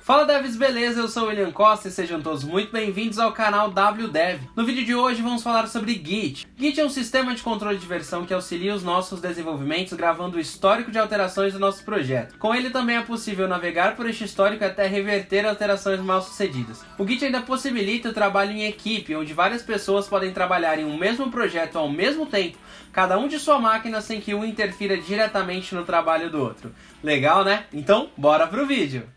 Fala devs, beleza? Eu sou o William Costa e sejam todos muito bem-vindos ao canal WDev. No vídeo de hoje vamos falar sobre Git. Git é um sistema de controle de versão que auxilia os nossos desenvolvimentos gravando o histórico de alterações do nosso projeto. Com ele também é possível navegar por este histórico até reverter alterações mal sucedidas. O Git ainda possibilita o trabalho em equipe, onde várias pessoas podem trabalhar em um mesmo projeto ao mesmo tempo, cada um de sua máquina sem que um interfira diretamente no trabalho do outro. Legal, né? Então, bora pro vídeo!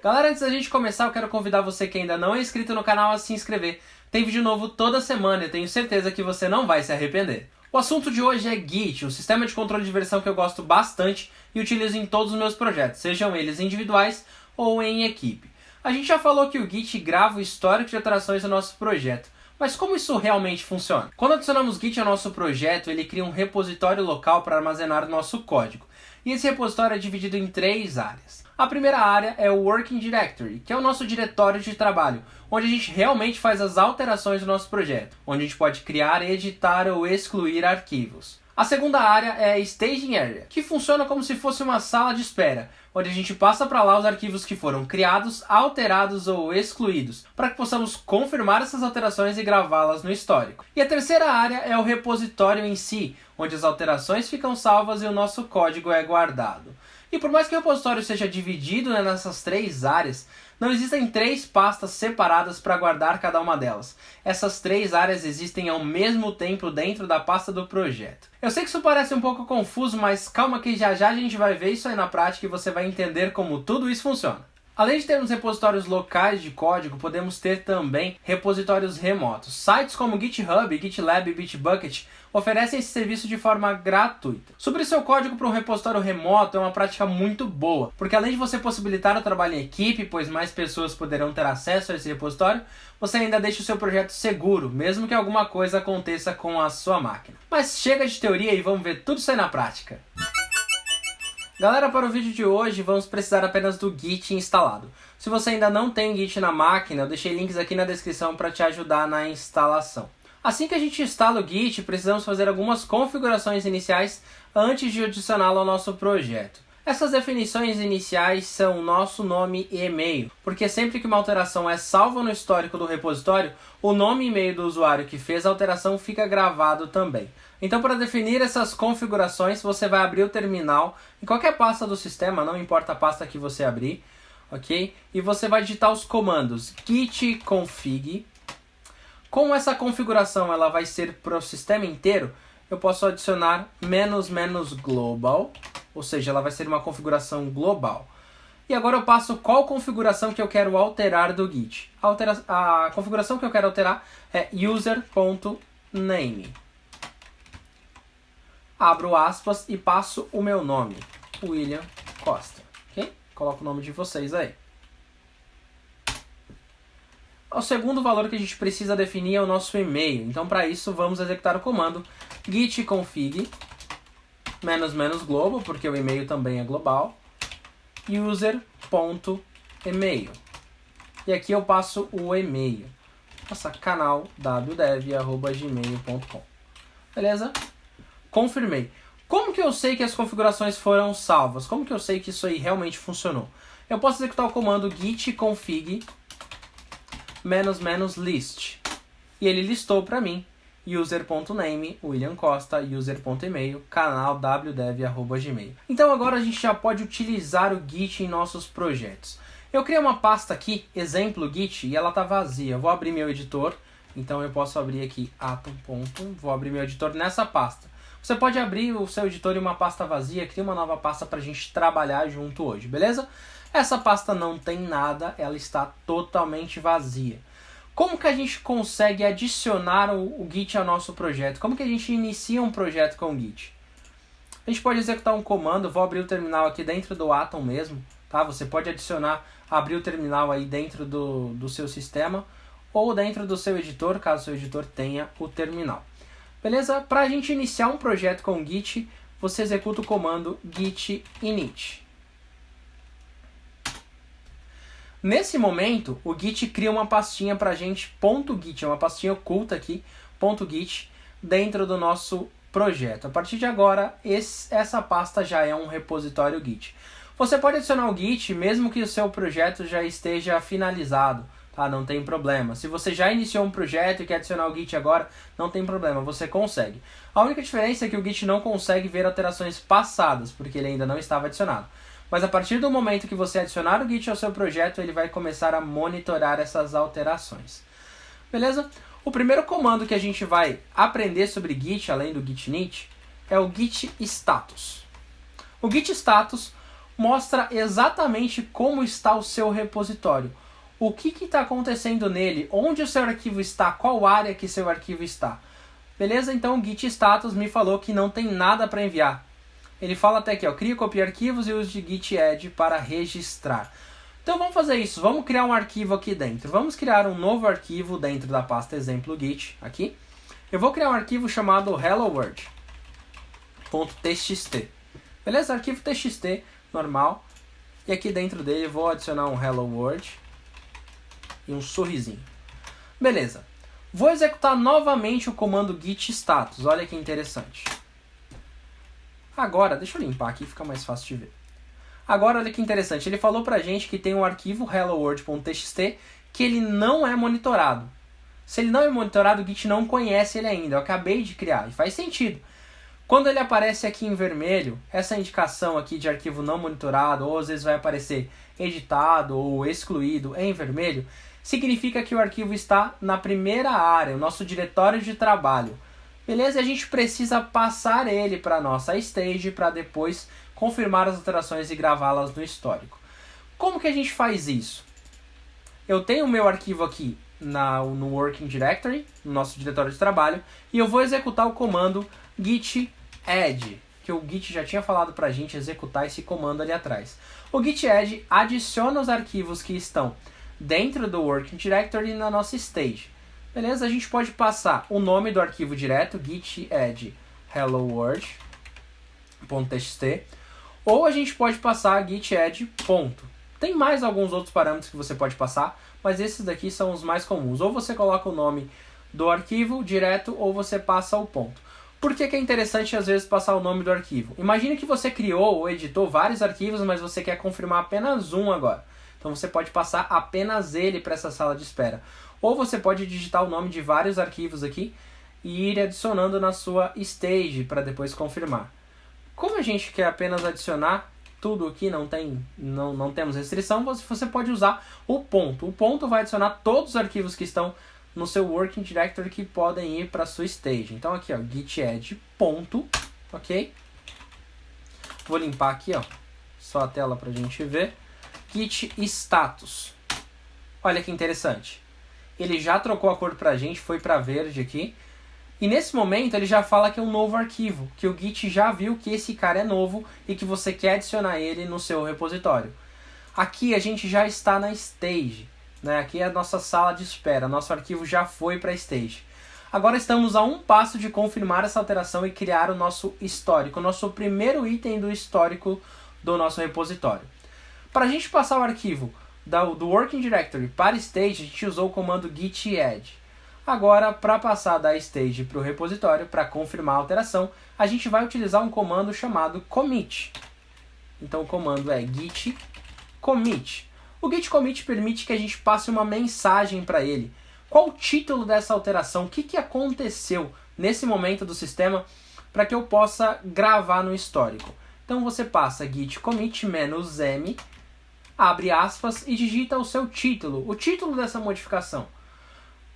Galera, antes da gente começar, eu quero convidar você que ainda não é inscrito no canal a se inscrever. Tem vídeo novo toda semana e eu tenho certeza que você não vai se arrepender. O assunto de hoje é Git, um sistema de controle de versão que eu gosto bastante e utilizo em todos os meus projetos, sejam eles individuais ou em equipe. A gente já falou que o Git grava o histórico de alterações do nosso projeto, mas como isso realmente funciona? Quando adicionamos Git ao nosso projeto, ele cria um repositório local para armazenar o nosso código. E esse repositório é dividido em 3 áreas. A primeira área é o Working Directory, que é o nosso diretório de trabalho, onde a gente realmente faz as alterações do nosso projeto, onde a gente pode criar, editar ou excluir arquivos. A segunda área é a Staging Area, que funciona como se fosse uma sala de espera, onde a gente passa para lá os arquivos que foram criados, alterados ou excluídos, para que possamos confirmar essas alterações e gravá-las no histórico. E a terceira área é o repositório em si, onde as alterações ficam salvas e o nosso código é guardado. E por mais que o repositório seja dividido nessas 3 áreas, não existem 3 pastas separadas para guardar cada uma delas. Essas 3 áreas existem ao mesmo tempo dentro da pasta do projeto. Eu sei que isso parece um pouco confuso, mas calma que já já a gente vai ver isso aí na prática e você vai entender como tudo isso funciona. Além de termos repositórios locais de código, podemos ter também repositórios remotos. Sites como GitHub, GitLab e Bitbucket oferecem esse serviço de forma gratuita. Subir seu código para um repositório remoto é uma prática muito boa, porque além de você possibilitar o trabalho em equipe, pois mais pessoas poderão ter acesso a esse repositório, você ainda deixa o seu projeto seguro, mesmo que alguma coisa aconteça com a sua máquina. Mas chega de teoria e vamos ver tudo isso aí na prática. Galera, para o vídeo de hoje vamos precisar apenas do Git instalado. Se você ainda não tem Git na máquina, eu deixei links aqui na descrição para te ajudar na instalação. Assim que a gente instala o Git, precisamos fazer algumas configurações iniciais antes de adicioná-lo ao nosso projeto. Essas definições iniciais são nosso nome e e-mail, porque sempre que uma alteração é salva no histórico do repositório, o nome e e-mail do usuário que fez a alteração fica gravado também. Então, para definir essas configurações, você vai abrir o terminal em qualquer pasta do sistema, não importa a pasta que você abrir, ok? E você vai digitar os comandos git config. Como essa configuração ela vai ser para o sistema inteiro, eu posso adicionar --global, ou seja, ela vai ser uma configuração global. E agora eu passo qual configuração que eu quero alterar do Git. A configuração que eu quero alterar é user.name. Abro aspas e passo o meu nome, William Costa. Ok? Coloco o nome de vocês aí. O segundo valor que a gente precisa definir é o nosso e-mail. Então, para isso, vamos executar o comando git config --global, porque o e-mail também é global, user.email. E aqui eu passo o e-mail. Nossa, canal wdev@gmail.com. Beleza? Confirmei. Como que eu sei que as configurações foram salvas? Como que eu sei que isso aí realmente funcionou? Eu posso executar o comando git config --list. E ele listou para mim user.name, William Costa, user.email, canal wdev@gmail. Então agora a gente já pode utilizar o Git em nossos projetos. Eu criei uma pasta aqui, exemplo Git, e ela está vazia. Eu vou abrir meu editor, então eu posso abrir aqui atom. Vou abrir meu editor nessa pasta. Você pode abrir o seu editor em uma pasta vazia, cria uma nova pasta para a gente trabalhar junto hoje, beleza? Essa pasta não tem nada, ela está totalmente vazia. Como que a gente consegue adicionar o Git ao nosso projeto? Como que a gente inicia um projeto com o Git? A gente pode executar um comando, vou abrir o terminal aqui dentro do Atom mesmo, tá? Você pode abrir o terminal aí dentro do seu sistema ou dentro do seu editor, caso o seu editor tenha o terminal. Beleza? Para a gente iniciar um projeto com Git, você executa o comando git init. Nesse momento, o Git cria uma pastinha pra gente, .git, é uma pastinha oculta aqui, .git, dentro do nosso projeto. A partir de agora, essa pasta já é um repositório Git. Você pode adicionar o Git mesmo que o seu projeto já esteja finalizado, tá? Não tem problema. Se você já iniciou um projeto e quer adicionar o Git agora, não tem problema, você consegue. A única diferença é que o Git não consegue ver alterações passadas, porque ele ainda não estava adicionado. Mas a partir do momento que você adicionar o Git ao seu projeto, ele vai começar a monitorar essas alterações. Beleza? O primeiro comando que a gente vai aprender sobre Git, além do Git init, é o Git status. O Git status mostra exatamente como está o seu repositório. O que está acontecendo nele, onde o seu arquivo está, qual área que seu arquivo está. Beleza? Então o Git status me falou que não tem nada para enviar. Ele fala até aqui, ó, cria e copia arquivos e use de git add para registrar. Então vamos fazer isso, vamos criar um arquivo aqui dentro. Vamos criar um novo arquivo dentro da pasta exemplo git, aqui. Eu vou criar um arquivo chamado helloworld.txt. Beleza? Arquivo txt, normal. E aqui dentro dele eu vou adicionar um hello world e um sorrisinho. Beleza. Vou executar novamente o comando git status. Olha que interessante. Agora, deixa eu limpar aqui, fica mais fácil de ver. Agora, olha que interessante. Ele falou pra gente que tem um arquivo helloworld.txt que ele não é monitorado. Se ele não é monitorado, o Git não conhece ele ainda. Eu acabei de criar e faz sentido. Quando ele aparece aqui em vermelho, essa indicação aqui de arquivo não monitorado, ou às vezes vai aparecer editado ou excluído em vermelho, significa que o arquivo está na primeira área, o nosso diretório de trabalho. Beleza? E a gente precisa passar ele para a nossa stage para depois confirmar as alterações e gravá-las no histórico. Como que a gente faz isso? Eu tenho o meu arquivo aqui no Working Directory, no nosso diretório de trabalho, e eu vou executar o comando git add, que o Git já tinha falado para a gente executar esse comando ali atrás. O git add adiciona os arquivos que estão dentro do Working Directory na nossa stage. Beleza? A gente pode passar o nome do arquivo direto, git add helloworld.txt, ou a gente pode passar git add ponto. Tem mais alguns outros parâmetros que você pode passar, mas esses daqui são os mais comuns. Ou você coloca o nome do arquivo direto, ou você passa o ponto. Por que é interessante às vezes passar o nome do arquivo? Imagine que você criou ou editou vários arquivos, mas você quer confirmar apenas um agora. Então você pode passar apenas ele para essa sala de espera. Ou você pode digitar o nome de vários arquivos aqui e ir adicionando na sua stage para depois confirmar. Como a gente quer apenas adicionar tudo aqui, não temos restrição, você pode usar o ponto. O ponto vai adicionar todos os arquivos que estão no seu Working Directory que podem ir para a sua stage. Então aqui, ó, git add ponto, ok? Vou limpar aqui, ó, só a tela para a gente ver. Git status. Olha que interessante. Ele já trocou a cor para a gente, foi para verde aqui. E nesse momento ele já fala que é um novo arquivo, que o Git já viu que esse cara é novo e que você quer adicionar ele no seu repositório. Aqui a gente já está na stage, né? Aqui é a nossa sala de espera, nosso arquivo já foi para a stage. Agora estamos a um passo de confirmar essa alteração e criar o nosso histórico, o nosso primeiro item do histórico do nosso repositório. Para a gente passar o arquivo do Working Directory para a stage, a gente usou o comando git add. Agora, para passar da stage para o repositório, para confirmar a alteração, a gente vai utilizar um comando chamado commit. Então o comando é git commit. O git commit permite que a gente passe uma mensagem para ele. Qual o título dessa alteração? O que aconteceu nesse momento do sistema para que eu possa gravar no histórico? Então você passa git commit "-m", abre aspas e digita o seu título, o título dessa modificação.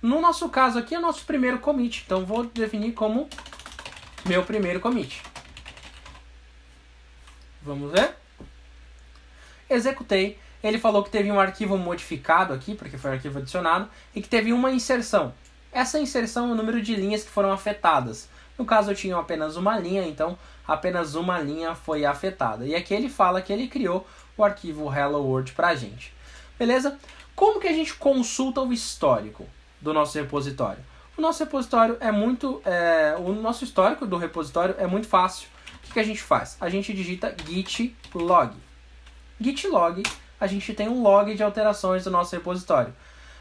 No nosso caso aqui é o nosso primeiro commit, então vou definir como meu primeiro commit. Vamos ver? Executei. Ele falou que teve um arquivo modificado aqui, porque foi um arquivo adicionado, e que teve uma inserção. Essa inserção é o número de linhas que foram afetadas. No caso eu tinha apenas uma linha, então apenas uma linha foi afetada. E aqui ele fala que ele criou o arquivo Hello World pra gente. Beleza? Como que a gente consulta o histórico do nosso repositório? O nosso repositório o nosso histórico do repositório é muito fácil. O que a gente faz? A gente digita git log. Git log, a gente tem um log de alterações do nosso repositório.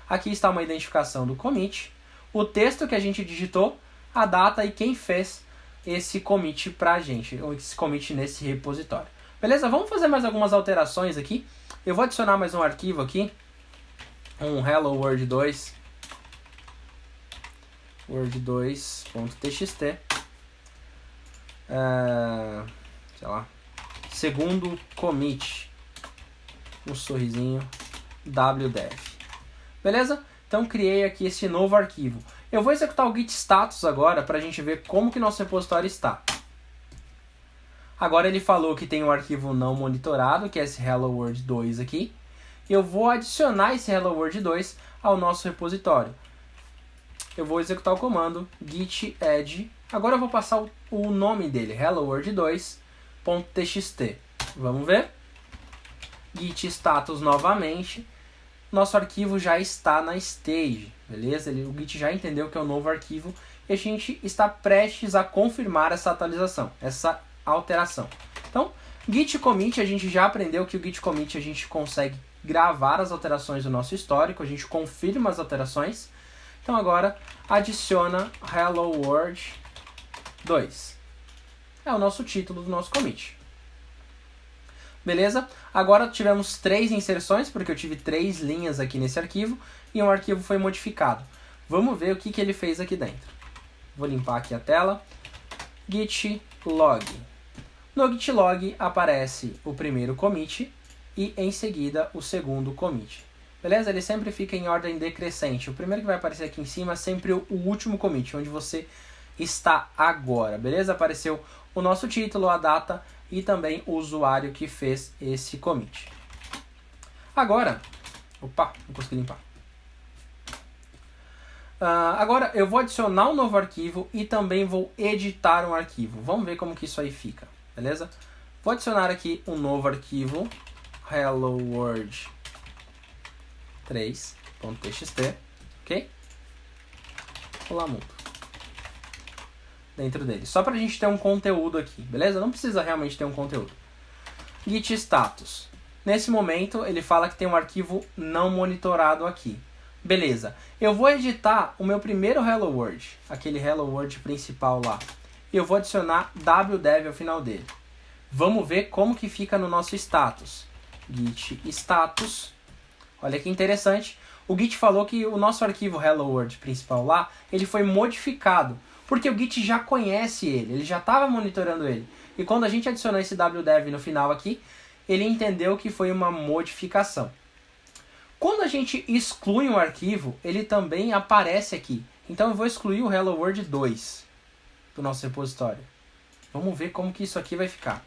Aqui está uma identificação do commit, o texto que a gente digitou, a data e quem fez esse commit pra gente, ou esse commit nesse repositório. Beleza? Vamos fazer mais algumas alterações aqui. Eu vou adicionar mais um arquivo aqui, um hello world 2, word2.txt, sei lá, segundo commit, um sorrisinho, wdev. Beleza? Então criei aqui esse novo arquivo. Eu vou executar o git status agora para a gente ver como que nosso repositório está. Agora ele falou que tem um arquivo não monitorado, que é esse hello world 2 aqui. Eu vou adicionar esse hello world 2 ao nosso repositório. Eu vou executar o comando git add. Agora eu vou passar o nome dele, hello world 2.txt. Vamos ver? Git status novamente. Nosso arquivo já está na stage, beleza? O Git já entendeu que é um novo arquivo e a gente está prestes a confirmar essa atualização, essa alteração. Então, git commit, a gente já aprendeu que o git commit a gente consegue gravar as alterações do nosso histórico, a gente confirma as alterações. Então agora adiciona hello world 2. É o nosso título do nosso commit. Beleza? Agora tivemos 3 inserções, porque eu tive 3 linhas aqui nesse arquivo, e um arquivo foi modificado. Vamos ver o que ele fez aqui dentro. Vou limpar aqui a tela. Git log. No git log aparece o primeiro commit e em seguida o segundo commit. Beleza? Ele sempre fica em ordem decrescente. O primeiro que vai aparecer aqui em cima é sempre o último commit, onde você está agora. Beleza? Apareceu o nosso título, a data e também o usuário que fez esse commit. Agora, opa, não consegui limpar. Agora eu vou adicionar um novo arquivo e também vou editar um arquivo. Vamos ver como que isso aí fica, beleza? Vou adicionar aqui um novo arquivo, hello world 3.txt, ok? Vou lá muito dentro dele, só para a gente ter um conteúdo aqui, beleza? Não precisa realmente ter um conteúdo. Git status. Nesse momento ele fala que tem um arquivo não monitorado aqui. Beleza, eu vou editar o meu primeiro hello world, aquele hello world principal lá. E eu vou adicionar wdev ao final dele. Vamos ver como que fica no nosso status. Git status. Olha que interessante. O Git falou que o nosso arquivo hello world principal lá, ele foi modificado. Porque o Git já conhece ele já estava monitorando ele. E quando a gente adicionou esse wdev no final aqui, ele entendeu que foi uma modificação. Quando a gente exclui um arquivo, ele também aparece aqui. Então eu vou excluir o hello world 2 do nosso repositório. Vamos ver como que isso aqui vai ficar.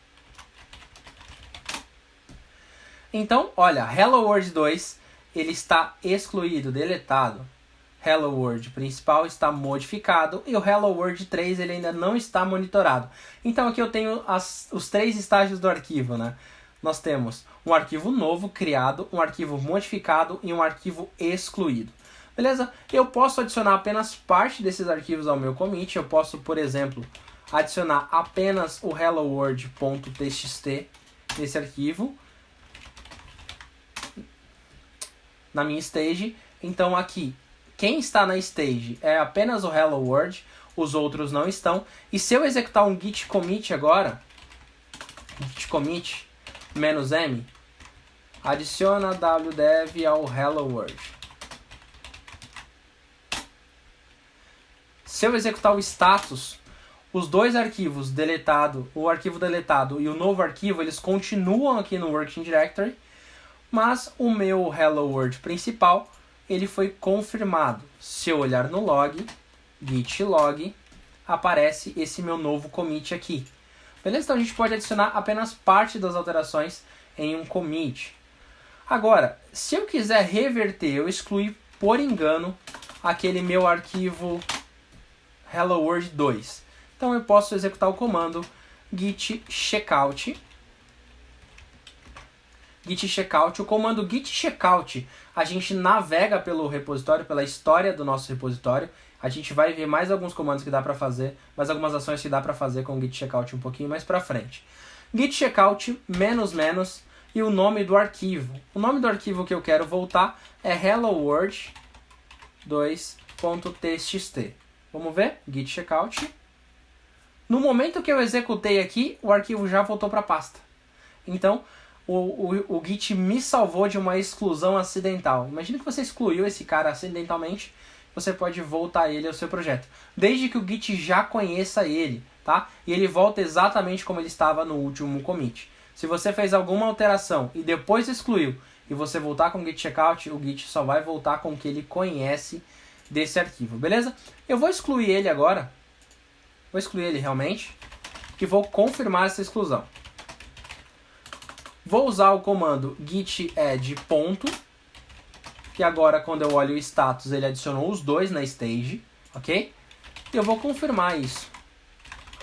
Então, olha, hello world 2, ele está excluído, deletado. Hello world principal está modificado e o hello world 3 ele ainda não está monitorado. Então aqui eu tenho os 3 estágios do arquivo, né? Nós temos um arquivo novo criado, um arquivo modificado e um arquivo excluído. Beleza? Eu posso adicionar apenas parte desses arquivos ao meu commit. Eu posso, por exemplo, adicionar apenas o hello world.txt nesse arquivo na minha stage. Então aqui, quem está na stage é apenas o hello world, os outros não estão. E se eu executar um git commit agora, git commit -m, adiciona wdev ao hello world. Se eu executar o status, os dois arquivos deletado, o arquivo deletado e o novo arquivo, eles continuam aqui no working directory, mas o meu hello world principal, ele foi confirmado. Se eu olhar no log, git log, aparece esse meu novo commit aqui. Beleza? Então a gente pode adicionar apenas parte das alterações em um commit. Agora, se eu quiser reverter, eu excluir por engano aquele meu arquivo hello world 2. Então eu posso executar o comando git checkout. Git checkout. O comando git checkout, a gente navega pelo repositório, pela história do nosso repositório. A gente vai ver mais alguns comandos que dá para fazer, mais algumas ações que dá para fazer com o git checkout um pouquinho mais para frente. Git checkout --, e o nome do arquivo. O nome do arquivo que eu quero voltar é helloworld2.txt. Vamos ver? Git checkout. No momento que eu executei aqui, o arquivo já voltou para a pasta. Então, o Git me salvou de uma exclusão acidental. Imagina que você excluiu esse cara acidentalmente, você pode voltar ele ao seu projeto. Desde que o Git já conheça ele, tá? E ele volta exatamente como ele estava no último commit. Se você fez alguma alteração e depois excluiu, e você voltar com o Git checkout, o Git só vai voltar com o que ele conhece desse arquivo, beleza? Eu vou excluir ele agora. Vou excluir ele realmente. E vou confirmar essa exclusão. Vou usar o comando git add ponto. Que agora, quando eu olho o status, ele adicionou os dois na stage. Ok? E eu vou confirmar isso.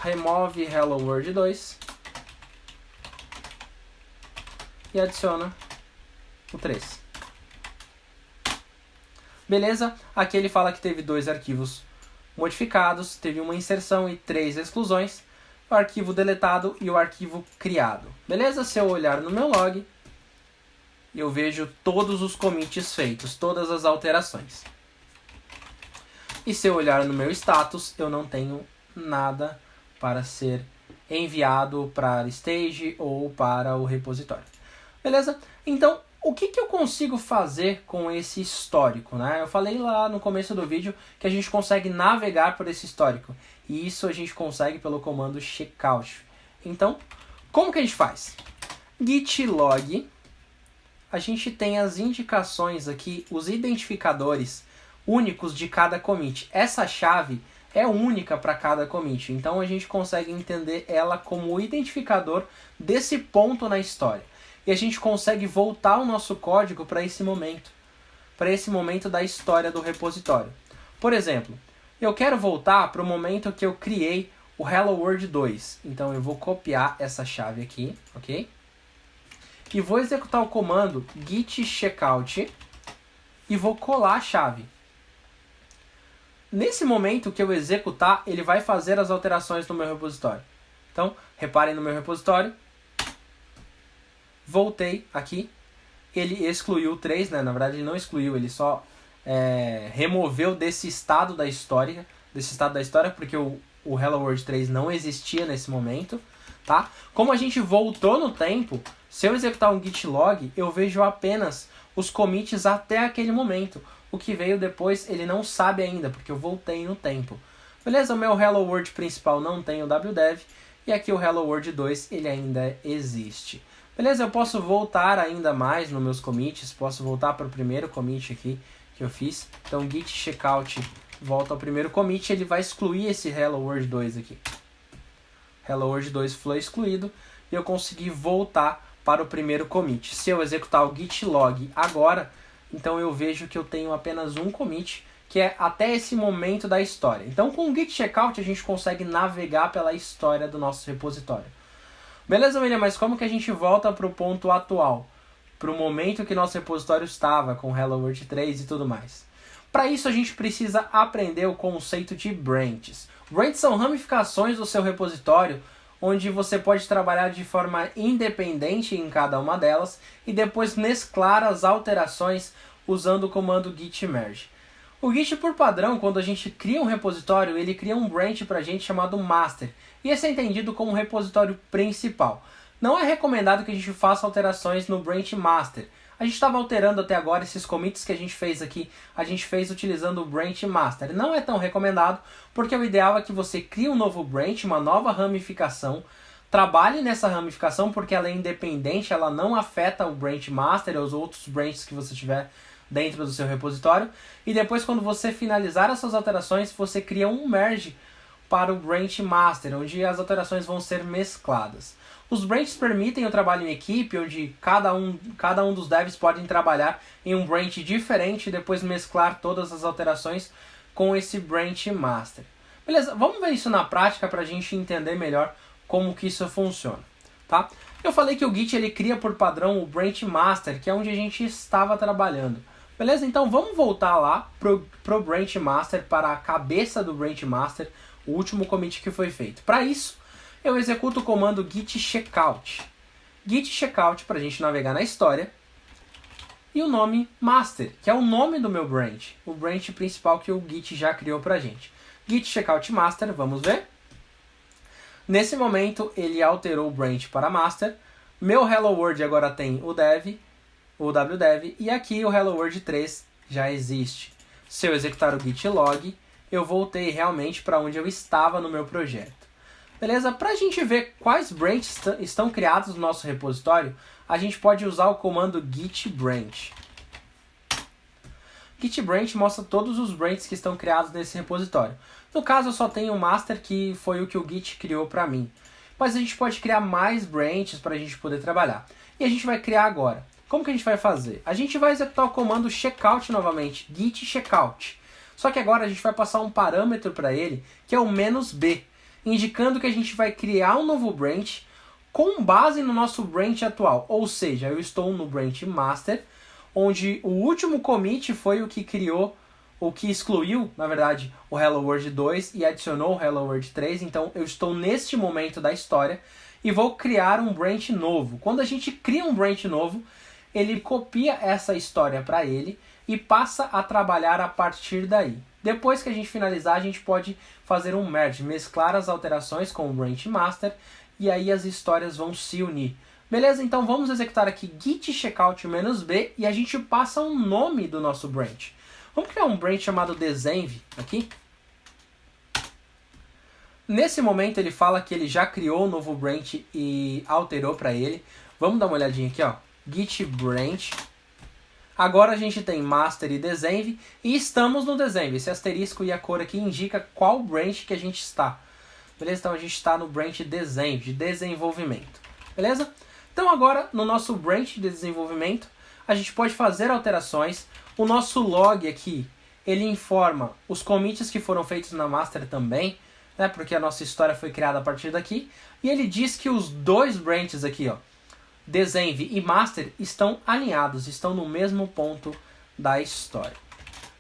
Remove hello world 2. E adiciona o 3. Beleza? Aqui ele fala que teve 2 arquivos modificados, teve uma inserção e 3 exclusões, o arquivo deletado e o arquivo criado. Beleza? Se eu olhar no meu log, eu vejo todos os commits feitos, todas as alterações. E se eu olhar no meu status, eu não tenho nada para ser enviado para a stage ou para o repositório. Beleza? Então, o que eu consigo fazer com esse histórico, né? Eu falei lá no começo do vídeo que a gente consegue navegar por esse histórico. E isso a gente consegue pelo comando checkout. Então, como que a gente faz? Git log. A gente tem as indicações aqui, os identificadores únicos de cada commit. Essa chave é única para cada commit. Então, a gente consegue entender ela como o identificador desse ponto na história. E a gente consegue voltar o nosso código para esse momento da história do repositório. Por exemplo, eu quero voltar para o momento que eu criei o Hello World 2. Então eu vou copiar essa chave aqui, ok? E vou executar o comando git checkout e vou colar a chave. Nesse momento que eu executar, ele vai fazer as alterações no meu repositório. Então, reparem no meu repositório. Voltei aqui, ele excluiu o 3, né? Na verdade ele não excluiu, ele só removeu desse estado da história, porque o Hello World 3 não existia nesse momento, tá? Como a gente voltou no tempo, se eu executar um git log, eu vejo apenas os commits até aquele momento. O que veio depois ele não sabe ainda, porque eu voltei no tempo. Beleza? O meu Hello World principal não tem o wdev, e aqui o Hello World 2 ele ainda existe. Beleza, eu posso voltar ainda mais nos meus commits, posso voltar para o primeiro commit aqui que eu fiz. Então git checkout volta ao primeiro commit, ele vai excluir esse Hello World 2 aqui. Hello World 2 foi excluído e eu consegui voltar para o primeiro commit. Se eu executar o git log agora, então eu vejo que eu tenho apenas um commit, que é até esse momento da história. Então com o git checkout a gente consegue navegar pela história do nosso repositório. Beleza, William? Mas como que a gente volta para o ponto atual? Para o momento que nosso repositório estava, com Hello World 3 e tudo mais. Para isso a gente precisa aprender o conceito de branches. Branches são ramificações do seu repositório, onde você pode trabalhar de forma independente em cada uma delas e depois mesclar as alterações usando o comando git merge. O Git, por padrão, quando a gente cria um repositório, ele cria um branch para a gente chamado master. E esse é entendido como um repositório principal. Não é recomendado que a gente faça alterações no branch master. A gente estava alterando até agora esses commits que a gente fez aqui, a gente fez utilizando o branch master. Não é tão recomendado, porque o ideal é que você crie um novo branch, uma nova ramificação, trabalhe nessa ramificação porque ela é independente, ela não afeta o branch master ou os outros branches que você tiver dentro do seu repositório, e depois quando você finalizar essas alterações, você cria um merge para o branch master, onde as alterações vão ser mescladas. Os branches permitem o trabalho em equipe, onde cada um dos devs podem trabalhar em um branch diferente e depois mesclar todas as alterações com esse branch master. Beleza, vamos ver isso na prática para a gente entender melhor como que isso funciona, tá? Eu falei que o Git ele cria por padrão o branch master, que é onde a gente estava trabalhando. Beleza? Então vamos voltar lá pro branch master, para a cabeça do branch master, o último commit que foi feito. Para isso, eu executo o comando git checkout. git checkout para a gente navegar na história, e o nome master, que é o nome do meu branch, o branch principal que o Git já criou para a gente. Git checkout master, vamos ver. Nesse momento ele alterou o branch para master. Meu Hello World agora tem o dev, o wdev, e aqui o Hello World 3 já existe. Se eu executar o git log, eu voltei realmente para onde eu estava no meu projeto. Beleza? Para a gente ver quais branches estão criados no nosso repositório, a gente pode usar o comando git branch. Git branch mostra todos os branches que estão criados nesse repositório. No caso, eu só tenho o master, que foi o que o Git criou para mim. Mas a gente pode criar mais branches para a gente poder trabalhar. E a gente vai criar agora. Como que a gente vai fazer? A gente vai executar o comando checkout novamente, git checkout. Só que agora a gente vai passar um parâmetro para ele, que é o "-b", indicando que a gente vai criar um novo branch com base no nosso branch atual. Ou seja, eu estou no branch master, onde o último commit foi o que criou, o que excluiu, na verdade, o Hello World 2 e adicionou o Hello World 3. Então eu estou neste momento da história e vou criar um branch novo. Quando a gente cria um branch novo, ele copia essa história para ele e passa a trabalhar a partir daí. Depois que a gente finalizar, a gente pode fazer um merge, mesclar as alterações com o branch master, e aí as histórias vão se unir. Beleza? Então vamos executar aqui git checkout "-b e a gente passa um nome do nosso branch. Vamos criar um branch chamado desenv aqui. Nesse momento ele fala que ele já criou um novo branch e alterou para ele. Vamos dar uma olhadinha aqui, ó. Git branch. Agora a gente tem master e desenv e estamos no desenv. Esse asterisco e a cor aqui indica qual branch que a gente está. Beleza? Então a gente está no branch desenv, de desenvolvimento. Beleza? Então agora no nosso branch de desenvolvimento a gente pode fazer alterações. O nosso log aqui, ele informa os commits que foram feitos na master também, né? Porque a nossa história foi criada a partir daqui. E ele diz que os dois branches aqui, ó, desenv e master, estão alinhados, estão no mesmo ponto da história.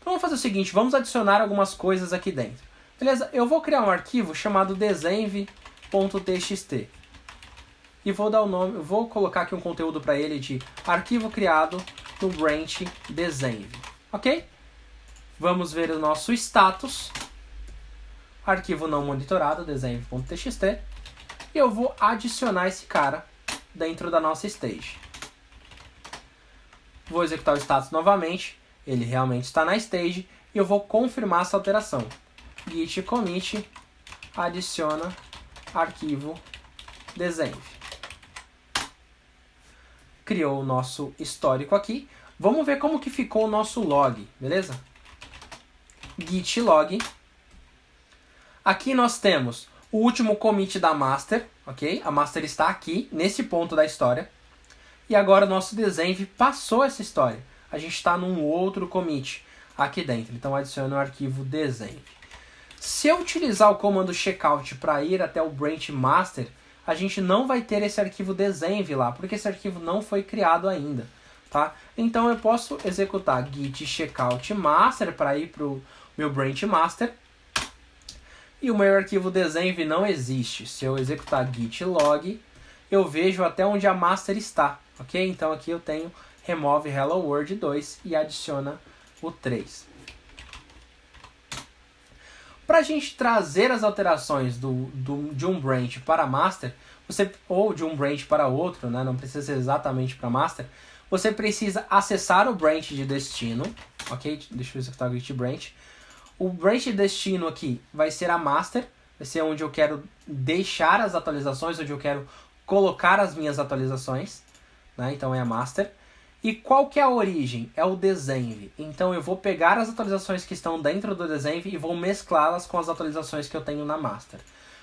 Então vamos fazer o seguinte, vamos adicionar algumas coisas aqui dentro. Beleza? Eu vou criar um arquivo chamado desenv.txt. E vou dar o nome, vou colocar aqui um conteúdo para ele de arquivo criado no branch desenv. Ok? Vamos ver o nosso status. Arquivo não monitorado, desenv.txt. E eu vou adicionar esse cara dentro da nossa stage. Vou executar o status novamente. Ele realmente está na stage. E eu vou confirmar essa alteração. Git commit adiciona arquivo desenv. Criou o nosso histórico aqui. Vamos ver como que ficou o nosso log, beleza? Git log. Aqui nós temos o último commit da master, ok? A master está aqui, nesse ponto da história. E agora o nosso desenv passou essa história. A gente está num outro commit aqui dentro. Então adiciona o arquivo desenv. Se eu utilizar o comando checkout para ir até o branch master, a gente não vai ter esse arquivo desenv lá, porque esse arquivo não foi criado ainda, tá? Então eu posso executar git checkout master para ir para o meu branch master, e o meu arquivo desenv não existe. Se eu executar git log, eu vejo até onde a master está, ok? Então aqui eu tenho remove Hello World 2 e adiciona o 3. Para a gente trazer as alterações de um branch para master, ou de um branch para outro, né? Não precisa ser exatamente para master, você precisa acessar o branch de destino, ok? Deixa eu executar o git branch. O branch de destino aqui vai ser a master, vai ser onde eu quero deixar as atualizações, onde eu quero colocar as minhas atualizações, né? Então é a master. E qual que é a origem? É o desenv. Então eu vou pegar as atualizações que estão dentro do desenv e vou mesclá-las com as atualizações que eu tenho na master.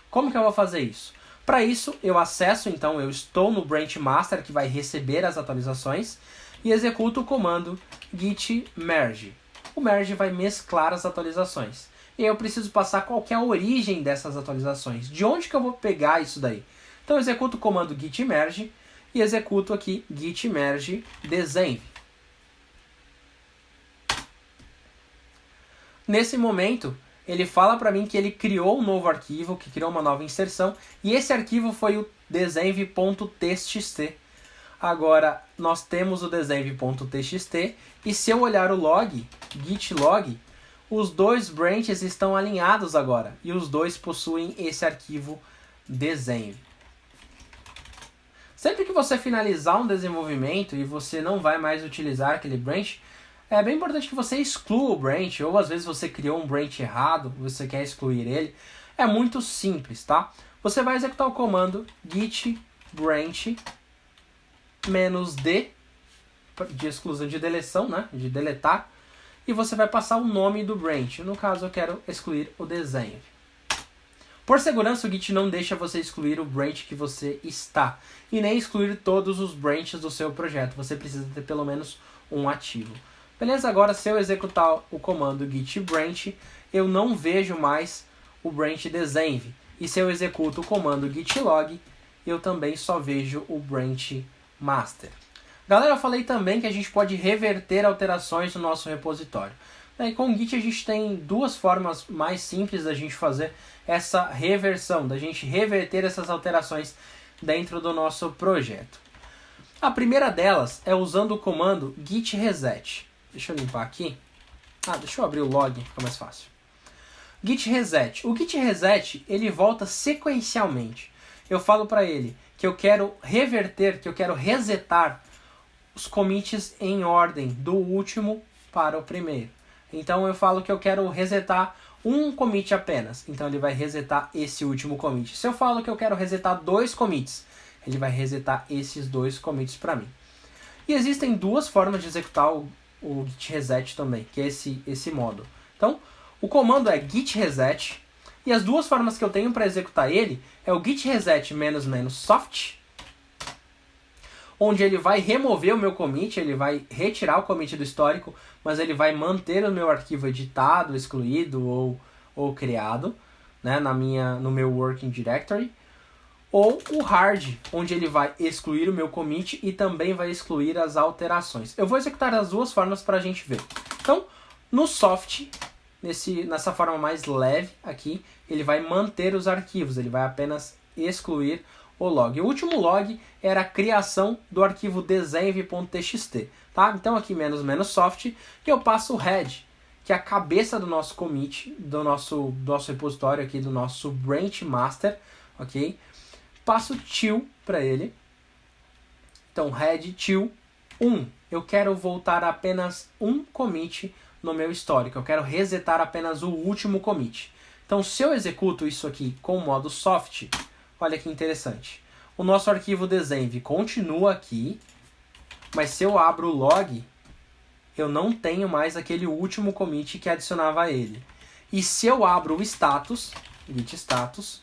Como que eu vou fazer isso? Para isso eu acesso, então eu estou no branch master que vai receber as atualizações e executo o comando git merge. O merge vai mesclar as atualizações. E eu preciso passar qual que é a origem dessas atualizações. De onde que eu vou pegar isso daí? Então eu executo o comando git merge e executo aqui git merge desenv. Nesse momento, ele fala para mim que ele criou um novo arquivo, que criou uma nova inserção, e esse arquivo foi o desenv.txt. Agora, nós temos o desenv.txt e se eu olhar o log, git log, os dois branches estão alinhados agora e os dois possuem esse arquivo desenv. Sempre que você finalizar um desenvolvimento e você não vai mais utilizar aquele branch, é bem importante que você exclua o branch, ou às vezes você criou um branch errado, você quer excluir ele. É muito simples, tá? Você vai executar o comando git branch -d, de exclusão, de deleção, né? De deletar, e você vai passar o nome do branch. No caso, eu quero excluir o desenv. Por segurança, o Git não deixa você excluir o branch que você está, e nem excluir todos os branches do seu projeto. Você precisa ter pelo menos um ativo. Beleza? Agora, se eu executar o comando git branch, eu não vejo mais o branch desenv. E se eu executo o comando git log, eu também só vejo o branch master. Galera, eu falei também que a gente pode reverter alterações no nosso repositório. E com o Git a gente tem duas formas mais simples da gente fazer essa reversão, da gente reverter essas alterações dentro do nosso projeto. A primeira delas é usando o comando git reset. Deixa eu limpar aqui. Deixa eu abrir o log, fica mais fácil. Git reset. O git reset, ele volta sequencialmente. Eu falo para ele que eu quero reverter, que eu quero resetar os commits em ordem, do último para o primeiro. Então eu falo que eu quero resetar um commit apenas. Então ele vai resetar esse último commit. Se eu falo que eu quero resetar 2 commits, ele vai resetar esses 2 commits para mim. E existem duas formas de executar o git reset também, que é esse modo. Então, o comando é git reset, e as duas formas que eu tenho para executar ele é o git reset --soft, onde ele vai remover o meu commit, ele vai retirar o commit do histórico, mas ele vai manter o meu arquivo editado, excluído ou criado, né, no meu working directory. Ou o hard, onde ele vai excluir o meu commit e também vai excluir as alterações. Eu vou executar as duas formas para a gente ver. Então, no soft, nessa forma mais leve aqui, ele vai manter os arquivos, ele vai apenas excluir o log. O último log era a criação do arquivo desenv.txt, tá? Então aqui --soft, e eu passo o head, que é a cabeça do nosso commit, do nosso repositório aqui, do nosso branch master, ok? Passo till para ele. Então head till 1. Eu quero voltar apenas um commit no meu histórico. Eu quero resetar apenas o último commit. Então se eu executo isso aqui com o modo soft, olha que interessante. O nosso arquivo desenv continua aqui, mas se eu abro o log, eu não tenho mais aquele último commit que adicionava a ele. E se eu abro o status, git status,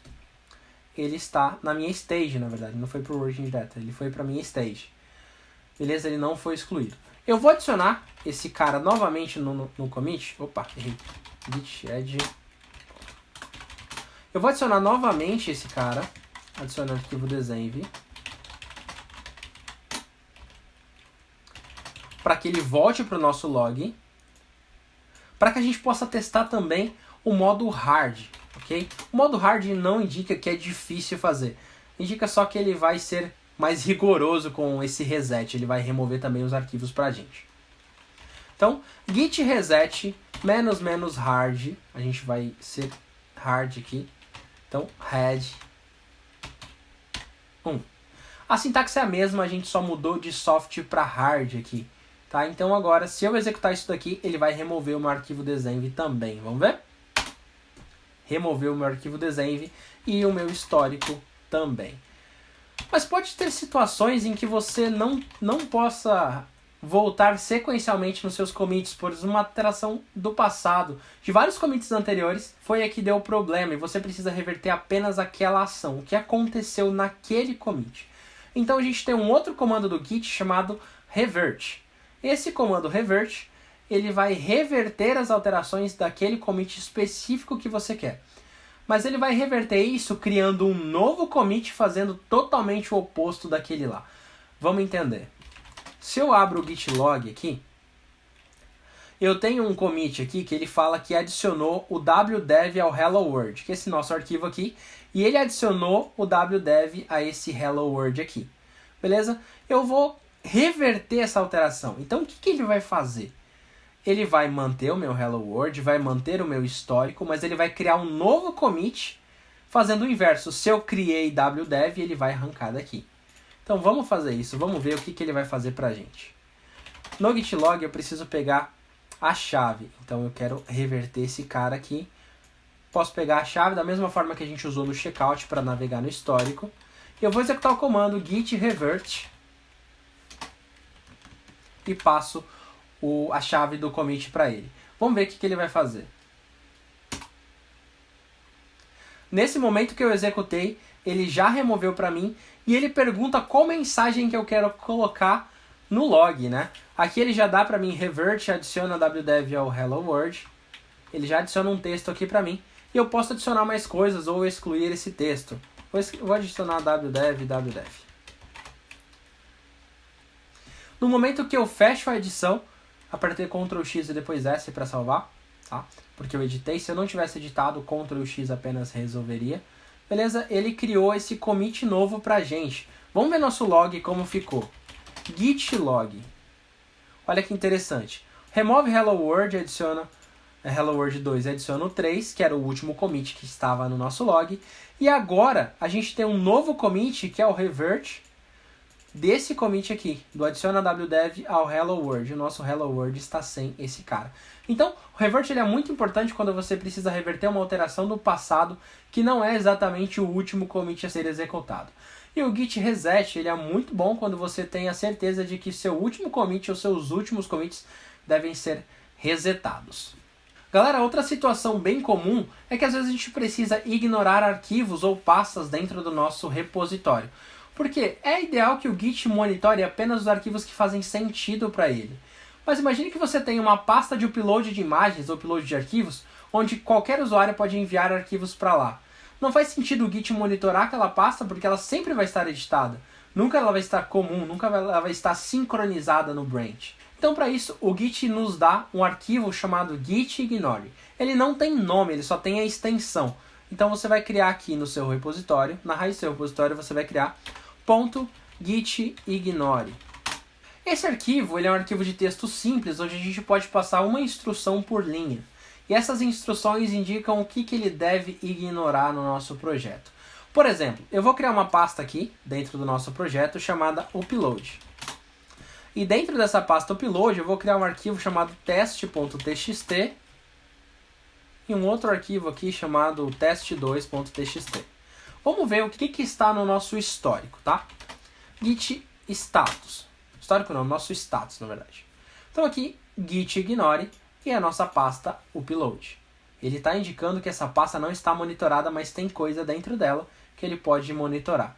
ele está na minha stage, na verdade. Não foi para o working directory, ele foi para a minha stage. Beleza? Ele não foi excluído. Eu vou adicionar esse cara novamente no commit. Opa, errei. Git add. Eu vou adicionar novamente esse cara. Adicionar o arquivo desenv. Para que ele volte para o nosso log. Para que a gente possa testar também o modo hard. Okay? O modo hard não indica que é difícil fazer. Indica só que ele vai ser mais rigoroso com esse reset. Ele vai remover também os arquivos para a gente. Então, git reset --hard. A gente vai ser hard aqui. Então, head 1. A sintaxe é a mesma, a gente só mudou de soft para hard aqui. Tá? Então agora, se eu executar isso daqui, ele vai remover o meu arquivo desenv também. Vamos ver? Remover o meu arquivo desenv e o meu histórico também. Mas pode ter situações em que você não possa voltar sequencialmente nos seus commits por uma alteração do passado, de vários commits anteriores, foi a que deu o problema e você precisa reverter apenas aquela ação, o que aconteceu naquele commit. Então a gente tem um outro comando do Git chamado revert. Esse comando revert, ele vai reverter as alterações daquele commit específico que você quer. Mas ele vai reverter isso criando um novo commit fazendo totalmente o oposto daquele lá. Vamos entender. Se eu abro o git log aqui, eu tenho um commit aqui que ele fala que adicionou o wdev ao hello world, que é esse nosso arquivo aqui, e ele adicionou o wdev a esse hello world aqui. beleza? Eu vou reverter essa alteração. Então o que ele vai fazer? Ele vai manter o meu Hello World, vai manter o meu histórico, mas ele vai criar um novo commit fazendo o inverso. Se eu criei wdev, ele vai arrancar daqui. Então vamos fazer isso, vamos ver o que ele vai fazer pra gente. No git log eu preciso pegar a chave, então eu quero reverter esse cara aqui. Posso pegar a chave da mesma forma que a gente usou no checkout para navegar no histórico. Eu vou executar o comando git revert e passo a chave do commit para ele. Vamos ver o que ele vai fazer. Nesse momento que eu executei, ele já removeu para mim e ele pergunta qual mensagem que eu quero colocar no log, né? Aqui ele já dá para mim revert, adiciona wdev ao hello world. Ele já adiciona um texto aqui para mim e eu posso adicionar mais coisas ou excluir esse texto. Vou adicionar wdev. No momento que eu fecho a edição, apertei Ctrl X e depois S para salvar, tá? Porque eu editei. Se eu não tivesse editado, Ctrl X apenas resolveria. Beleza? Ele criou esse commit novo pra gente. Vamos ver nosso log como ficou. Git log. Olha que interessante. Remove hello world, adiciona hello world 2, adiciona o 3, que era o último commit que estava no nosso log. E agora a gente tem um novo commit, que é o revert desse commit aqui, do adiciona wdev ao hello world. O nosso hello world está sem esse cara. Então, o revert ele é muito importante quando você precisa reverter uma alteração do passado que não é exatamente o último commit a ser executado. E o git reset ele é muito bom quando você tem a certeza de que seu último commit ou seus últimos commits devem ser resetados. Galera, outra situação bem comum é que às vezes a gente precisa ignorar arquivos ou pastas dentro do nosso repositório. Porque é ideal que o Git monitore apenas os arquivos que fazem sentido para ele. Mas imagine que você tem uma pasta de upload de imagens ou upload de arquivos, onde qualquer usuário pode enviar arquivos para lá. Não faz sentido o Git monitorar aquela pasta porque ela sempre vai estar editada. Nunca ela vai estar comum, nunca ela vai estar sincronizada no branch. Então para isso o Git nos dá um arquivo chamado gitignore. Ele não tem nome, ele só tem a extensão. Então você vai criar aqui no seu repositório, na raiz do seu repositório você vai criar .gitignore. Esse arquivo ele é um arquivo de texto simples, onde a gente pode passar uma instrução por linha. E essas instruções indicam o que ele deve ignorar no nosso projeto. Por exemplo, eu vou criar uma pasta aqui, dentro do nosso projeto, chamada upload. E dentro dessa pasta upload, eu vou criar um arquivo chamado test.txt e um outro arquivo aqui chamado test2.txt. Vamos ver o que está no nosso histórico, tá? Git status. Histórico não, nosso status, na verdade. Então aqui, gitignore e a nossa pasta upload. Ele está indicando que essa pasta não está monitorada, mas tem coisa dentro dela que ele pode monitorar.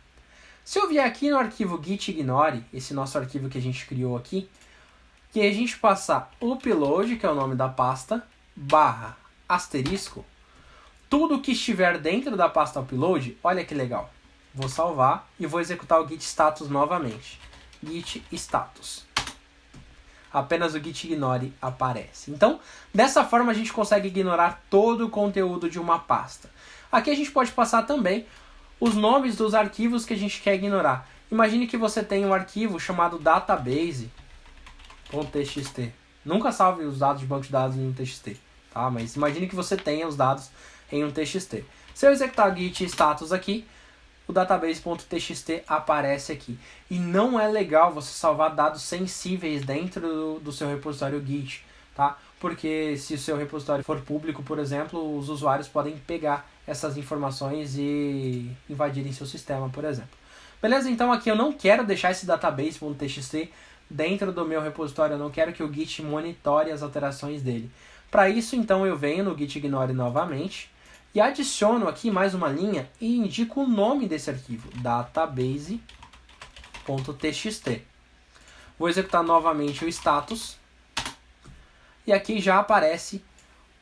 Se eu vier aqui no arquivo gitignore, esse nosso arquivo que a gente criou aqui, e a gente passar upload, que é o nome da pasta, barra asterisco, tudo que estiver dentro da pasta upload, olha que legal. Vou salvar e vou executar o git status novamente. Git status. Apenas o gitignore aparece. Então, dessa forma a gente consegue ignorar todo o conteúdo de uma pasta. Aqui a gente pode passar também os nomes dos arquivos que a gente quer ignorar. Imagine que você tem um arquivo chamado database.txt. Nunca salve os dados de banco de dados em um TXT, tá? Mas imagine que você tenha os dados em um TXT. Se eu executar git status aqui, o database.txt aparece aqui. E não é legal você salvar dados sensíveis dentro do seu repositório Git, tá? Porque se o seu repositório for público, por exemplo, os usuários podem pegar essas informações e invadirem seu sistema, por exemplo. Beleza? Então aqui eu não quero deixar esse database.txt dentro do meu repositório, eu não quero que o Git monitore as alterações dele. Para isso, então, eu venho no gitignore novamente e adiciono aqui mais uma linha e indico o nome desse arquivo, database.txt. Vou executar novamente o status e aqui já aparece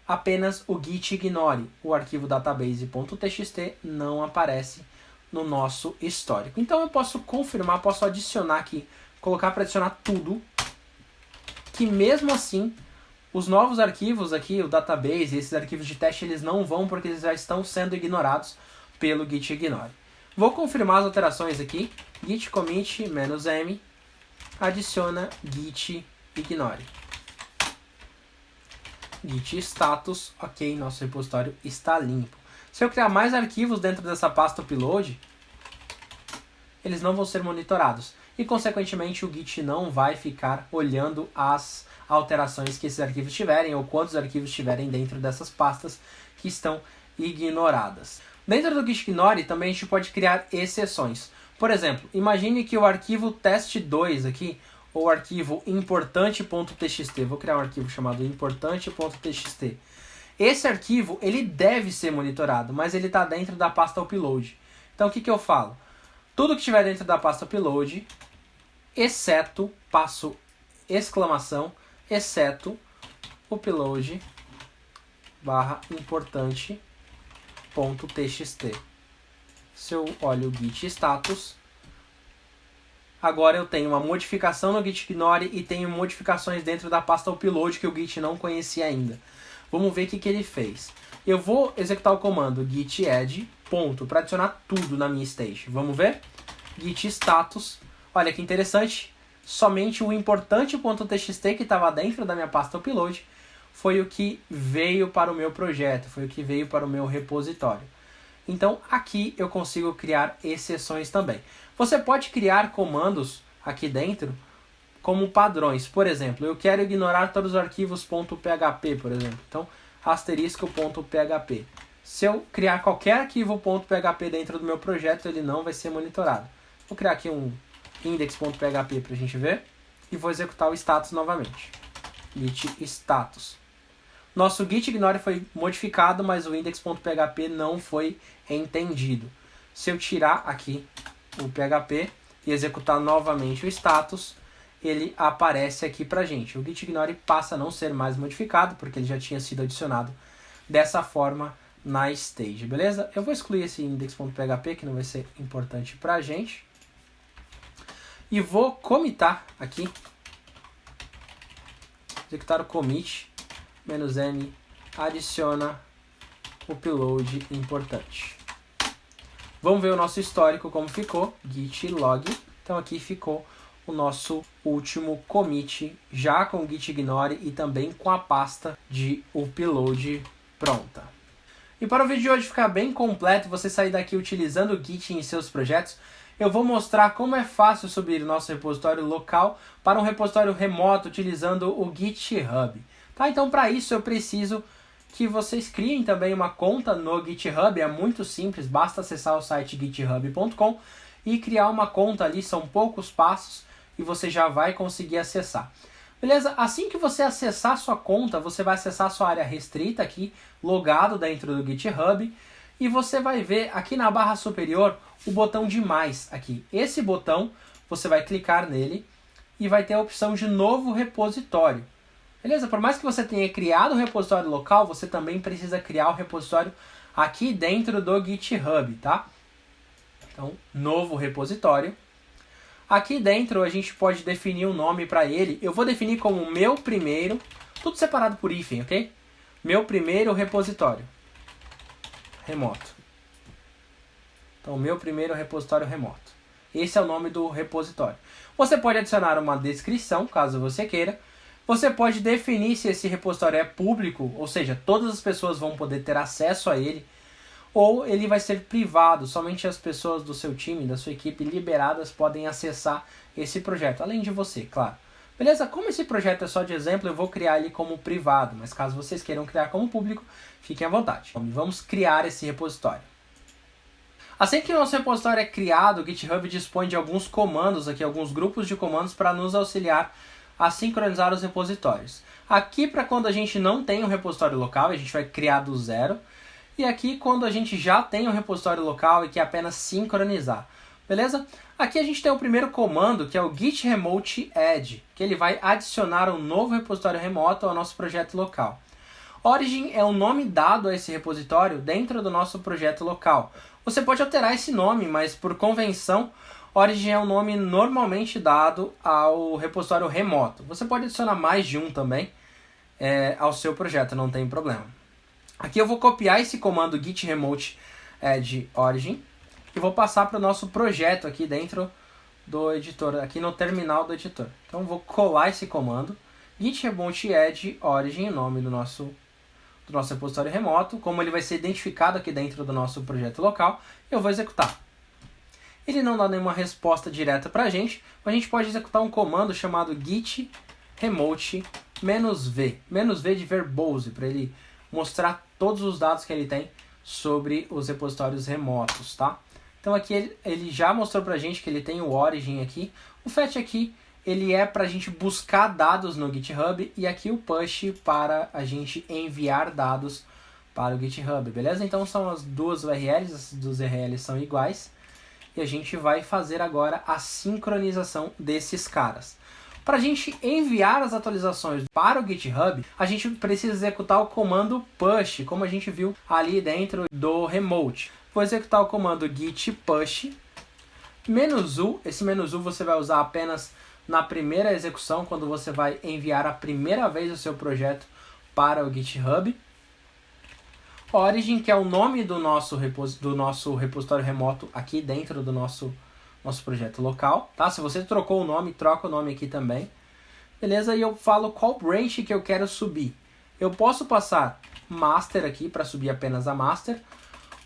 apenas o gitignore. O arquivo database.txt não aparece no nosso histórico. Então eu posso confirmar, posso adicionar aqui, colocar para adicionar tudo, que mesmo assim os novos arquivos aqui, o database e esses arquivos de teste, eles não vão porque eles já estão sendo ignorados pelo gitignore. Vou confirmar as alterações aqui. git commit -m adiciona git ignore. Git status, ok, nosso repositório está limpo. Se eu criar mais arquivos dentro dessa pasta upload, eles não vão ser monitorados. E, consequentemente, o Git não vai ficar olhando as alterações que esses arquivos tiverem ou quantos arquivos tiverem dentro dessas pastas que estão ignoradas. Dentro do Git Ignore, também a gente pode criar exceções. Por exemplo, imagine que o arquivo test2 aqui, ou arquivo importante.txt, vou criar um arquivo chamado importante.txt. Esse arquivo, ele deve ser monitorado, mas ele está dentro da pasta upload. Então, o que eu falo? Tudo que estiver dentro da pasta upload, exceto, passo exclamação, exceto upload barra importante.txt. Se eu olho o git status, agora eu tenho uma modificação no git ignore e tenho modificações dentro da pasta upload que o git não conhecia ainda. Vamos ver o que ele fez. Eu vou executar o comando git add ponto para adicionar tudo na minha stage. Vamos ver? Git status. Olha que interessante. Somente o importante.txt que estava dentro da minha pasta upload foi o que veio para o meu projeto, foi o que veio para o meu repositório. Então aqui eu consigo criar exceções também. Você pode criar comandos aqui dentro como padrões. Por exemplo, eu quero ignorar todos os arquivos .php, por exemplo. Então, *.php. Se eu criar qualquer arquivo .php dentro do meu projeto, ele não vai ser monitorado. Vou criar aqui um index.php para a gente ver. E vou executar o status novamente. Git status. Nosso git ignore foi modificado, mas o index.php não foi entendido. Se eu tirar aqui o PHP e executar novamente o status, ele aparece aqui pra gente. O git ignore passa a não ser mais modificado, porque ele já tinha sido adicionado dessa forma na stage, beleza? Eu vou excluir esse index.php, que não vai ser importante pra gente. E vou commitar aqui, executar o commit, -m, adiciona upload importante. Vamos ver o nosso histórico como ficou, git log. Então aqui ficou o nosso último commit, já com o git ignore e também com a pasta de upload pronta. E para o vídeo de hoje ficar bem completo, você sair daqui utilizando o Git em seus projetos, eu vou mostrar como é fácil subir o nosso repositório local para um repositório remoto utilizando o GitHub. Tá? Então, para isso, eu preciso que vocês criem também uma conta no GitHub. É muito simples, basta acessar o site github.com e criar uma conta ali. São poucos passos e você já vai conseguir acessar. Beleza? Assim que você acessar a sua conta, você vai acessar a sua área restrita aqui, logado dentro do GitHub. E você vai ver aqui na barra superior o botão de mais aqui. Esse botão, você vai clicar nele e vai ter a opção de novo repositório. Beleza? Por mais que você tenha criado um repositório local, você também precisa criar o repositório aqui dentro do GitHub, tá? Então, novo repositório. Aqui dentro a gente pode definir um nome para ele. Eu vou definir como meu primeiro, tudo separado por hífen, ok? Meu primeiro repositório remoto. Então, meu primeiro repositório remoto. Esse é o nome do repositório. Você pode adicionar uma descrição, caso você queira. Você pode definir se esse repositório é público, ou seja, todas as pessoas vão poder ter acesso a ele, ou ele vai ser privado, somente as pessoas do seu time, da sua equipe liberadas podem acessar esse projeto, além de você, claro. Beleza? Como esse projeto é só de exemplo, eu vou criar ele como privado, mas caso vocês queiram criar como público, fiquem à vontade. Vamos criar esse repositório. Assim que o nosso repositório é criado, o GitHub dispõe de alguns comandos aqui, alguns grupos de comandos para nos auxiliar a sincronizar os repositórios. Aqui para quando a gente não tem um repositório local, a gente vai criar do zero. E aqui quando a gente já tem um repositório local e quer apenas sincronizar. Beleza? Aqui a gente tem o primeiro comando, que é o git remote add, que ele vai adicionar um novo repositório remoto ao nosso projeto local. Origin é o nome dado a esse repositório dentro do nosso projeto local. Você pode alterar esse nome, mas por convenção, Origin é o nome normalmente dado ao repositório remoto. Você pode adicionar mais de um também ao seu projeto, não tem problema. Aqui eu vou copiar esse comando git remote add origin e vou passar para o nosso projeto aqui dentro do editor, aqui no terminal do editor. Então vou colar esse comando, git remote add origin, o nome do nosso repositório remoto, como ele vai ser identificado aqui dentro do nosso projeto local, eu vou executar. Ele não dá nenhuma resposta direta para a gente, mas a gente pode executar um comando chamado git remote -v, -v de verbose, para ele mostrar todos os dados que ele tem sobre os repositórios remotos, tá? Então aqui ele já mostrou pra gente que ele tem o origin aqui. O fetch aqui, ele é pra gente buscar dados no GitHub e aqui o push para a gente enviar dados para o GitHub, beleza? Então são as duas URLs, as duas URLs são iguais e a gente vai fazer agora a sincronização desses caras. Para a gente enviar as atualizações para o GitHub, a gente precisa executar o comando push, como a gente viu ali dentro do remote. Vou executar o comando git push -u. Esse -u você vai usar apenas na primeira execução, quando você vai enviar a primeira vez o seu projeto para o GitHub. Origin, que é o nome do nosso repositório remoto aqui dentro do nosso projeto local, tá? Se você trocou o nome, troca o nome aqui também. Beleza? E eu falo qual branch que eu quero subir. Eu posso passar master aqui para subir apenas a master.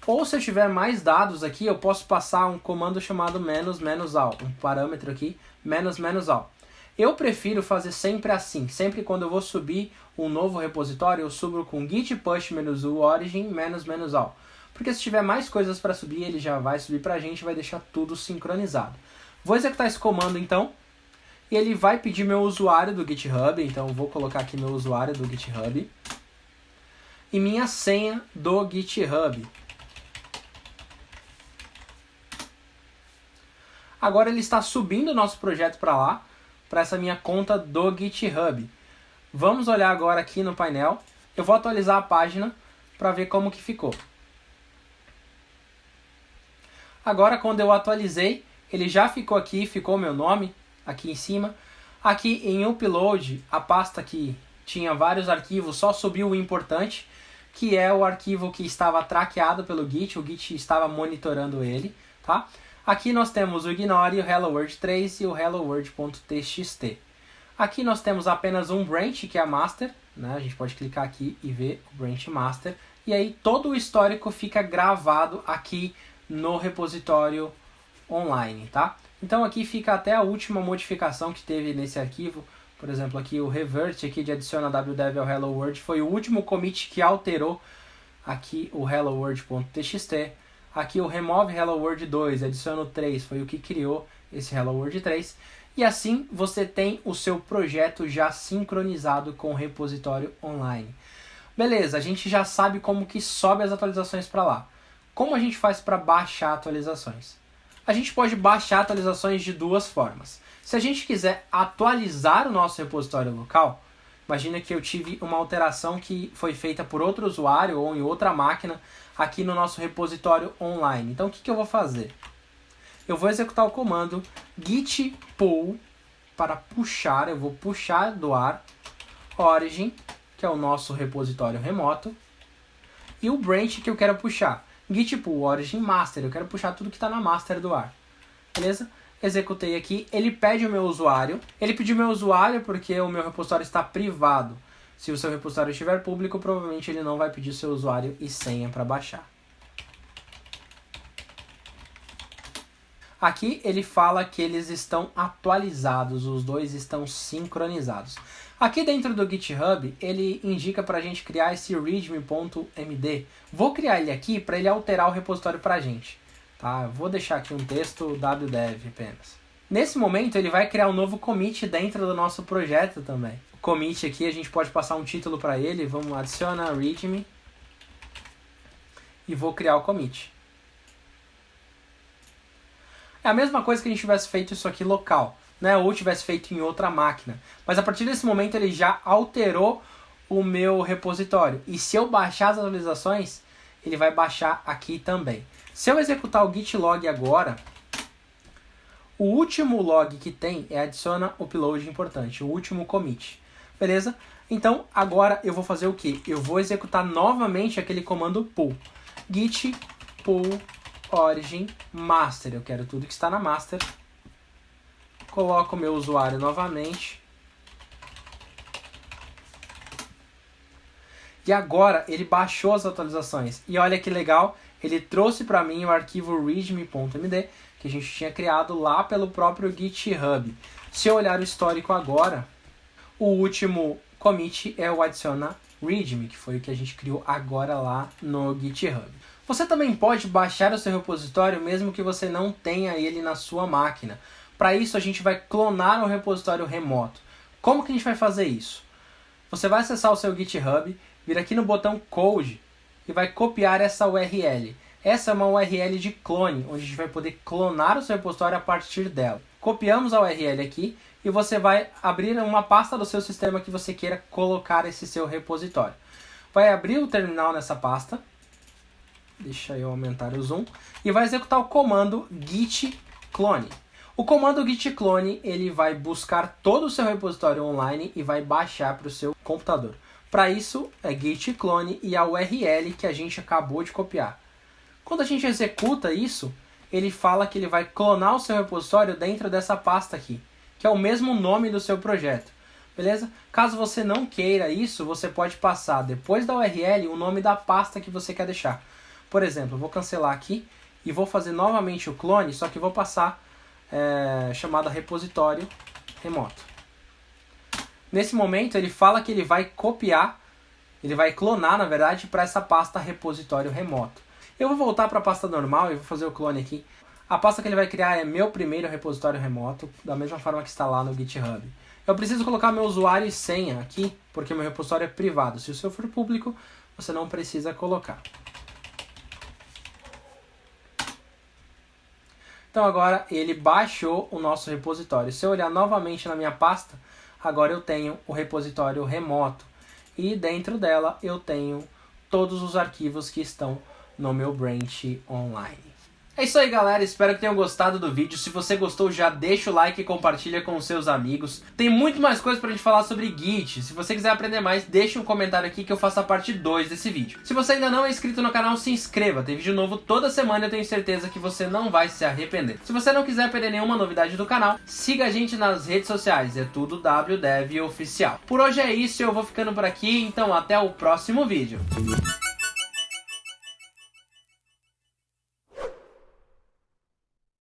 Ou se eu tiver mais dados aqui, eu posso passar um comando chamado -al, um parâmetro aqui, -al. Eu prefiro fazer sempre assim, sempre quando eu vou subir um novo repositório, eu subo com git push -u origin -al. Porque se tiver mais coisas para subir, ele já vai subir para a gente e vai deixar tudo sincronizado. Vou executar esse comando então, e ele vai pedir meu usuário do GitHub, então eu vou colocar aqui meu usuário do GitHub, e minha senha do GitHub. Agora ele está subindo o nosso projeto para lá, para essa minha conta do GitHub. Vamos olhar agora aqui no painel. Eu vou atualizar a página para ver como que ficou. Agora quando eu atualizei, ele já ficou aqui, ficou meu nome aqui em cima. Aqui em Upload, a pasta que tinha vários arquivos, só subiu o importante, que é o arquivo que estava traqueado pelo Git, o Git estava monitorando ele, tá? Aqui nós temos o ignore, o Hello World 3 e o Hello World.txt. Aqui nós temos apenas um branch, que é a master, né? A gente pode clicar aqui e ver o branch master. E aí todo o histórico fica gravado aqui no repositório online, tá? Então aqui fica até a última modificação que teve nesse arquivo. Por exemplo, aqui o revert aqui de adiciona wdev ao Hello World foi o último commit que alterou aqui o Hello World.txt. Aqui o remove Hello World 2, adiciona o 3, foi o que criou esse Hello World 3. E assim você tem o seu projeto já sincronizado com o repositório online. Beleza, a gente já sabe como que sobe as atualizações para lá. Como a gente faz para baixar atualizações? A gente pode baixar atualizações de duas formas. Se a gente quiser atualizar o nosso repositório local, imagina que eu tive uma alteração que foi feita por outro usuário ou em outra máquina aqui no nosso repositório online. Então o que eu vou fazer? Eu vou executar o comando git pull para puxar, eu vou puxar do ar origin, que é o nosso repositório remoto, e o branch que eu quero puxar. Git pull origin master, eu quero puxar tudo que está na master do ar. Beleza? Executei aqui, ele pede o meu usuário. Ele pediu meu usuário porque o meu repositório está privado. Se o seu repositório estiver público, provavelmente ele não vai pedir seu usuário e senha para baixar. Aqui ele fala que eles estão atualizados, os dois estão sincronizados. Aqui dentro do GitHub, ele indica para a gente criar esse readme.md. Vou criar ele aqui para ele alterar o repositório para a gente. Tá? Eu vou deixar aqui um texto wdev apenas. Nesse momento ele vai criar um novo commit dentro do nosso projeto também. O commit aqui a gente pode passar um título para ele, vamos adicionar readme e vou criar o commit. É a mesma coisa que a gente tivesse feito isso aqui local, né? Ou tivesse feito em outra máquina. Mas a partir desse momento ele já alterou o meu repositório. E se eu baixar as atualizações, ele vai baixar aqui também. Se eu executar o git log agora, o último log que tem é adiciona upload importante, o último commit. Beleza? Então agora eu vou fazer o que? Eu vou executar novamente aquele comando pull. Git pull origin master. Eu quero tudo que está na master. coloco o meu usuário novamente. E agora ele baixou as atualizações. E olha que legal, ele trouxe para mim o arquivo readme.md que a gente tinha criado lá pelo próprio GitHub. Se eu olhar o histórico agora, o último commit é o adiciona readme, que foi o que a gente criou agora lá no GitHub. Você também pode baixar o seu repositório mesmo que você não tenha ele na sua máquina. Para isso a gente vai clonar um repositório remoto. Como que a gente vai fazer isso? Você vai acessar o seu GitHub, vir aqui no botão Code e vai copiar essa URL. Essa é uma URL de clone, onde a gente vai poder clonar o seu repositório a partir dela. Copiamos a URL aqui e você vai abrir uma pasta do seu sistema que você queira colocar esse seu repositório. Vai abrir o terminal nessa pasta, deixa eu aumentar o zoom, e vai executar o comando git clone. O comando git clone ele vai buscar todo o seu repositório online e vai baixar para o seu computador. Para isso é git clone e a URL que a gente acabou de copiar. Quando a gente executa isso, ele fala que ele vai clonar o seu repositório dentro dessa pasta aqui, que é o mesmo nome do seu projeto. Beleza? Caso você não queira isso, você pode passar depois da URL o nome da pasta que você quer deixar. Por exemplo, eu vou cancelar aqui e vou fazer novamente o clone, só que vou passar chamada repositório remoto. Nesse momento ele fala que ele vai copiar, ele vai clonar na verdade para essa pasta repositório remoto. Eu vou voltar para a pasta normal e vou fazer o clone aqui. A pasta que ele vai criar é meu primeiro repositório remoto, da mesma forma que está lá no GitHub. Eu preciso colocar meu usuário e senha aqui, porque meu repositório é privado. Se o seu for público, você não precisa colocar. Então agora ele baixou o nosso repositório. Se eu olhar novamente na minha pasta, agora eu tenho o repositório remoto. E dentro dela eu tenho todos os arquivos que estão no meu branch online. É isso aí, galera, espero que tenham gostado do vídeo. Se você gostou, já deixa o like e compartilha com os seus amigos. Tem muito mais coisa pra gente falar sobre Git. Se você quiser aprender mais, deixa um comentário aqui que eu faço a parte 2 desse vídeo. Se você ainda não é inscrito no canal, se inscreva. Tem vídeo novo toda semana e eu tenho certeza que você não vai se arrepender. Se você não quiser perder nenhuma novidade do canal, siga a gente nas redes sociais. É tudo WDEV Oficial. Por hoje é isso, eu vou ficando por aqui, então até o próximo vídeo.